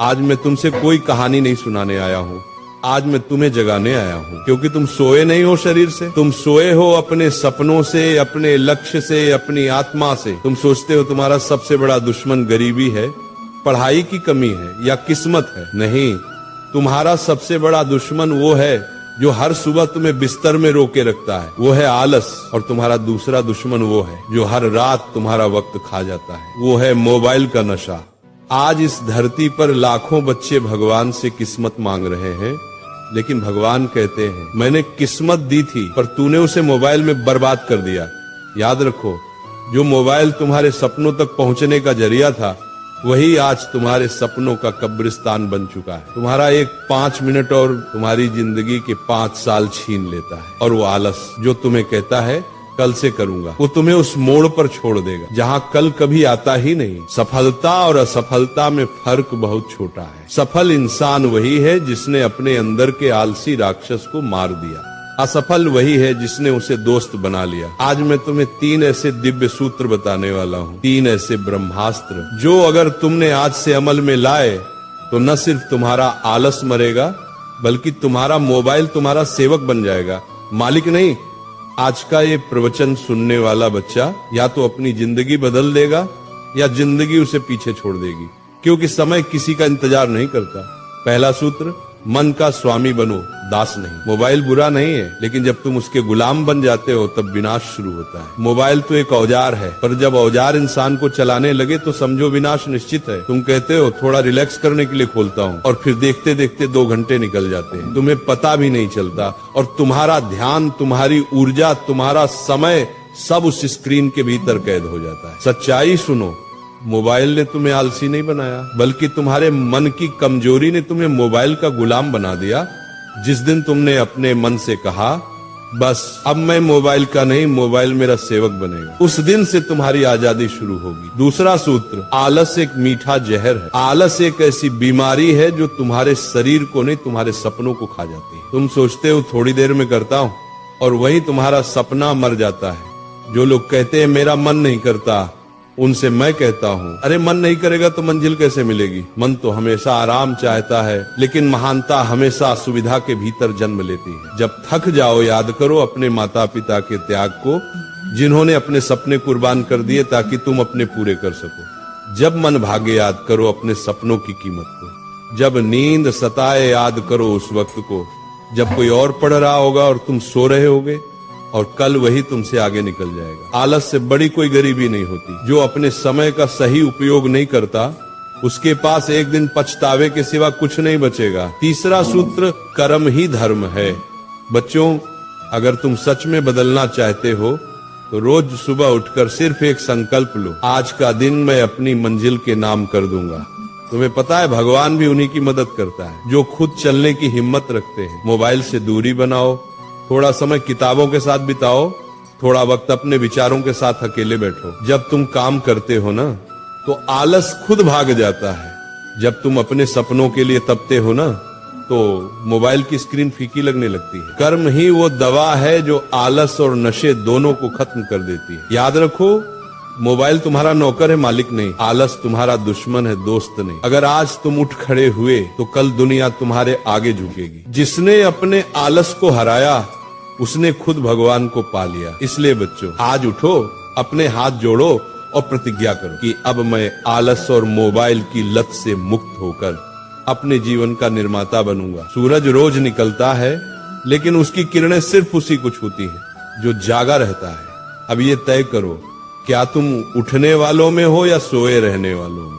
आज मैं तुमसे कोई कहानी नहीं सुनाने आया हूँ, आज मैं तुम्हें जगाने आया हूँ, क्योंकि तुम सोए नहीं हो शरीर से, तुम सोए हो अपने सपनों से, अपने लक्ष्य से, अपनी आत्मा से। तुम सोचते हो तुम्हारा सबसे बड़ा दुश्मन गरीबी है, पढ़ाई की कमी है या किस्मत है। नहीं, तुम्हारा सबसे बड़ा दुश्मन वो है जो हर सुबह तुम्हें बिस्तर में रोके रखता है, वो है आलस। और तुम्हारा दूसरा दुश्मन वो है जो हर रात तुम्हारा वक्त खा जाता है, वो है मोबाइल का नशा। आज इस धरती पर लाखों बच्चे भगवान से किस्मत मांग रहे हैं, लेकिन भगवान कहते हैं मैंने किस्मत दी थी पर तूने उसे मोबाइल में बर्बाद कर दिया। याद रखो, जो मोबाइल तुम्हारे सपनों तक पहुंचने का जरिया था, वही आज तुम्हारे सपनों का कब्रिस्तान बन चुका है। तुम्हारा एक 5 मिनट और तुम्हारी जिंदगी के 5 साल छीन लेता है। और वो आलस जो तुम्हें कहता है कल से करूंगा, वो तुम्हें उस मोड़ पर छोड़ देगा जहां कल कभी आता ही नहीं। सफलता और असफलता में फर्क बहुत छोटा है। सफल इंसान वही है जिसने अपने अंदर के आलसी राक्षस को मार दिया, असफल वही है जिसने उसे दोस्त बना लिया। आज मैं तुम्हें 3 ऐसे दिव्य सूत्र बताने वाला हूँ, 3 ऐसे ब्रह्मास्त्र जो अगर तुमने आज से अमल में लाए तो न सिर्फ तुम्हारा आलस मरेगा, बल्कि तुम्हारा मोबाइल तुम्हारा सेवक बन जाएगा, मालिक नहीं। आज का ये प्रवचन सुनने वाला बच्चा या तो अपनी जिंदगी बदल देगा या जिंदगी उसे पीछे छोड़ देगी, क्योंकि समय किसी का इंतजार नहीं करता। पहला सूत्र, मन का स्वामी बनो, दास नहीं। मोबाइल बुरा नहीं है, लेकिन जब तुम उसके गुलाम बन जाते हो तब विनाश शुरू होता है। मोबाइल तो एक औजार है, पर जब औजार इंसान को चलाने लगे तो समझो विनाश निश्चित है। तुम कहते हो थोड़ा रिलैक्स करने के लिए खोलता हूँ, और फिर देखते देखते 2 घंटे निकल जाते हैं, तुम्हें पता भी नहीं चलता। और तुम्हारा ध्यान, तुम्हारी ऊर्जा, तुम्हारा समय सब उस स्क्रीन के भीतर कैद हो जाता है। सच्चाई सुनो, मोबाइल ने तुम्हें आलसी नहीं बनाया, बल्कि तुम्हारे मन की कमजोरी ने तुम्हें मोबाइल का गुलाम बना दिया। जिस दिन तुमने अपने मन से कहा बस अब मैं मोबाइल का नहीं, मोबाइल मेरा सेवक बनेगा, उस दिन से तुम्हारी आजादी शुरू होगी। दूसरा सूत्र, आलस एक मीठा जहर है। आलस एक ऐसी बीमारी है जो तुम्हारे शरीर को नहीं, तुम्हारे सपनों को खा जाती है। तुम सोचते हो थोड़ी देर में करता हूं, और वही तुम्हारा सपना मर जाता है। जो लोग कहते हैं मेरा मन नहीं करता, उनसे मैं कहता हूँ, अरे मन नहीं करेगा तो मंजिल कैसे मिलेगी? मन तो हमेशा आराम चाहता है, लेकिन महानता हमेशा असुविधा के भीतर जन्म लेती है। जब थक जाओ याद करो अपने माता पिता के त्याग को, जिन्होंने अपने सपने कुर्बान कर दिए ताकि तुम अपने पूरे कर सको। जब मन भागे याद करो अपने सपनों की कीमत को। जब नींद सताए याद करो उस वक्त को जब कोई और पढ़ रहा होगा और तुम सो रहे होगे, और कल वही तुमसे आगे निकल जाएगा। आलस से बड़ी कोई गरीबी नहीं होती। जो अपने समय का सही उपयोग नहीं करता, उसके पास एक दिन पछतावे के सिवा कुछ नहीं बचेगा। तीसरा सूत्र, कर्म ही धर्म है। बच्चों, अगर तुम सच में बदलना चाहते हो तो रोज सुबह उठकर सिर्फ एक संकल्प लो, आज का दिन मैं अपनी मंजिल के नाम कर दूंगा। तुम्हें पता है भगवान भी उन्हीं की मदद करता है जो खुद चलने की हिम्मत रखते हैं। मोबाइल से दूरी बनाओ, थोड़ा समय किताबों के साथ बिताओ, थोड़ा वक्त अपने विचारों के साथ अकेले बैठो। जब तुम काम करते हो ना, तो आलस खुद भाग जाता है। जब तुम अपने सपनों के लिए तपते हो ना, तो मोबाइल की स्क्रीन फीकी लगने लगती है। कर्म ही वो दवा है जो आलस और नशे दोनों को खत्म कर देती है। याद रखो, मोबाइल तुम्हारा नौकर है, मालिक नहीं। आलस तुम्हारा दुश्मन है, दोस्त नहीं। अगर आज तुम उठ खड़े हुए तो कल दुनिया तुम्हारे आगे झुकेगी। जिसने अपने आलस को हराया उसने खुद भगवान को पा लिया। इसलिए बच्चों, आज उठो, अपने हाथ जोड़ो और प्रतिज्ञा करो कि अब मैं आलस और मोबाइल की लत से मुक्त होकर अपने जीवन का निर्माता बनूंगा। सूरज रोज निकलता है, लेकिन उसकी किरणें सिर्फ उसी को छूती हैं जो जागा रहता है। अब ये तय करो, क्या तुम उठने वालों में हो या सोए रहने वालों में?